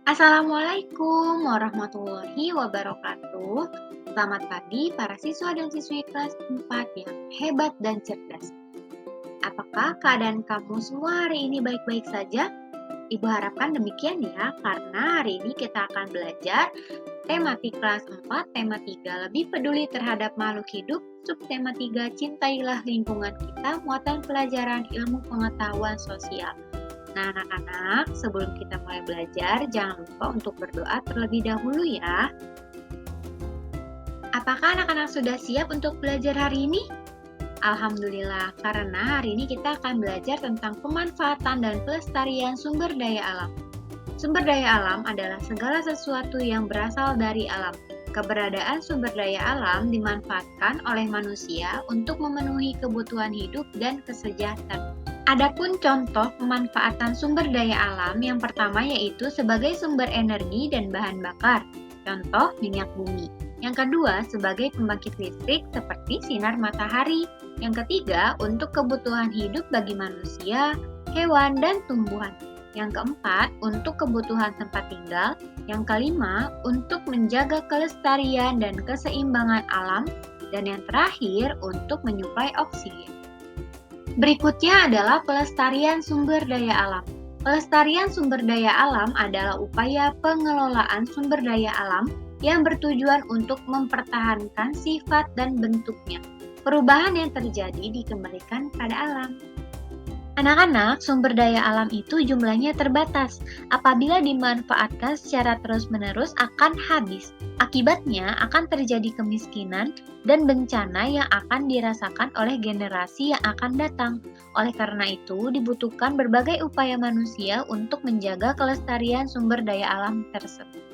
Assalamualaikum warahmatullahi wabarakatuh. Selamat pagi para siswa dan siswi kelas 4 yang hebat dan cerdas. Apakah keadaan kamu semua hari ini baik-baik saja? Ibu harapkan demikian ya, karena hari ini kita akan belajar tematik kelas 4, tema 3, lebih peduli terhadap makhluk hidup, subtema 3, cintailah lingkungan kita, muatan pelajaran ilmu pengetahuan sosial. Nah, anak-anak, sebelum kita mulai belajar, jangan lupa untuk berdoa terlebih dahulu ya. Apakah anak-anak sudah siap untuk belajar hari ini? Alhamdulillah, karena hari ini kita akan belajar tentang pemanfaatan dan pelestarian sumber daya alam. Sumber daya alam adalah segala sesuatu yang berasal dari alam. Keberadaan sumber daya alam dimanfaatkan oleh manusia untuk memenuhi kebutuhan hidup dan kesejahteraan. Adapun contoh pemanfaatan sumber daya alam yang pertama yaitu sebagai sumber energi dan bahan bakar, contoh minyak bumi. Yang kedua sebagai pembangkit listrik seperti sinar matahari. Yang ketiga untuk kebutuhan hidup bagi manusia, hewan, dan tumbuhan. Yang keempat untuk kebutuhan tempat tinggal. Yang kelima untuk menjaga kelestarian dan keseimbangan alam. Dan yang terakhir untuk menyuplai oksigen. Berikutnya adalah pelestarian sumber daya alam. Pelestarian sumber daya alam adalah upaya pengelolaan sumber daya alam yang bertujuan untuk mempertahankan sifat dan bentuknya. Perubahan yang terjadi dikembalikan pada alam. Anak-anak, sumber daya alam itu jumlahnya terbatas. Apabila dimanfaatkan secara terus-menerus akan habis. Akibatnya akan terjadi kemiskinan dan bencana yang akan dirasakan oleh generasi yang akan datang. Oleh karena itu, dibutuhkan berbagai upaya manusia untuk menjaga kelestarian sumber daya alam tersebut.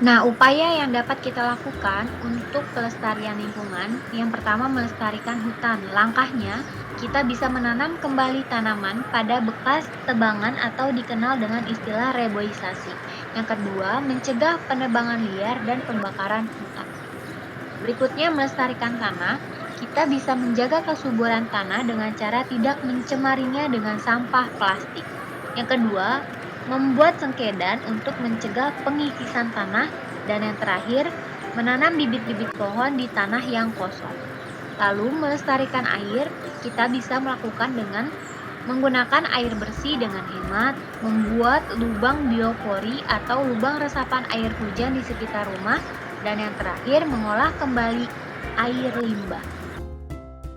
Nah, upaya yang dapat kita lakukan untuk pelestarian lingkungan, yang pertama melestarikan hutan. Langkahnya, kita bisa menanam kembali tanaman pada bekas tebangan atau dikenal dengan istilah reboisasi. Yang kedua, mencegah penebangan liar dan pembakaran hutan. Berikutnya, melestarikan tanah. Kita bisa menjaga kesuburan tanah dengan cara tidak mencemarinya dengan sampah plastik. Yang kedua, membuat sengkedan untuk mencegah pengikisan tanah. Dan yang terakhir, menanam bibit-bibit pohon di tanah yang kosong. Lalu melestarikan air, kita bisa melakukan dengan menggunakan air bersih dengan hemat, membuat lubang biopori atau lubang resapan air hujan di sekitar rumah, dan yang terakhir mengolah kembali air limbah.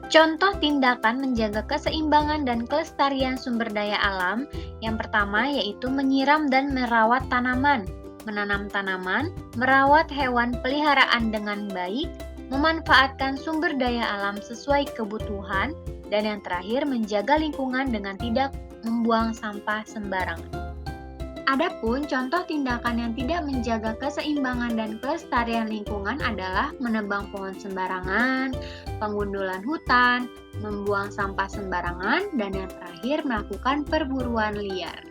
Contoh tindakan menjaga keseimbangan dan kelestarian sumber daya alam, yang pertama yaitu menyiram dan merawat tanaman, menanam tanaman, merawat hewan peliharaan dengan baik, memanfaatkan sumber daya alam sesuai kebutuhan, dan yang terakhir menjaga lingkungan dengan tidak membuang sampah sembarangan. Adapun contoh tindakan yang tidak menjaga keseimbangan dan kelestarian lingkungan adalah menebang pohon sembarangan, penggundulan hutan, membuang sampah sembarangan, dan yang terakhir melakukan perburuan liar.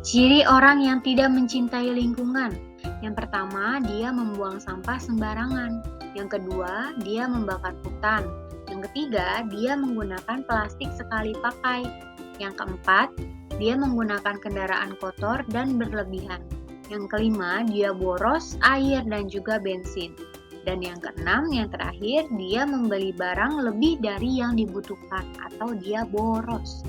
Ciri orang yang tidak mencintai lingkungan. Yang pertama, dia membuang sampah sembarangan. Yang kedua, dia membakar hutan. Yang ketiga, dia menggunakan plastik sekali pakai. Yang keempat, dia menggunakan kendaraan kotor dan berlebihan. Yang kelima, dia boros air dan juga bensin. Dan yang keenam, yang terakhir, dia membeli barang lebih dari yang dibutuhkan atau dia boros.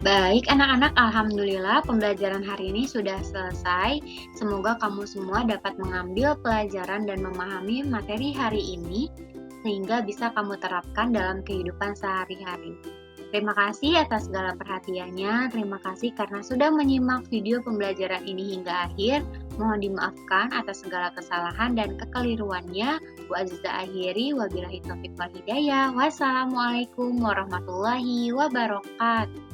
Baik anak-anak, alhamdulillah pembelajaran hari ini sudah selesai. Semoga kamu semua dapat mengambil pelajaran dan memahami materi hari ini sehingga bisa kamu terapkan dalam kehidupan sehari-hari. Terima kasih atas segala perhatiannya. Terima kasih karena sudah menyimak video pembelajaran ini hingga akhir. Mohon dimaafkan atas segala kesalahan dan kekeliruannya. Wa azza akhiri wabillahi taufiq wal hidayah. Wassalamualaikum warahmatullahi wabarakatuh.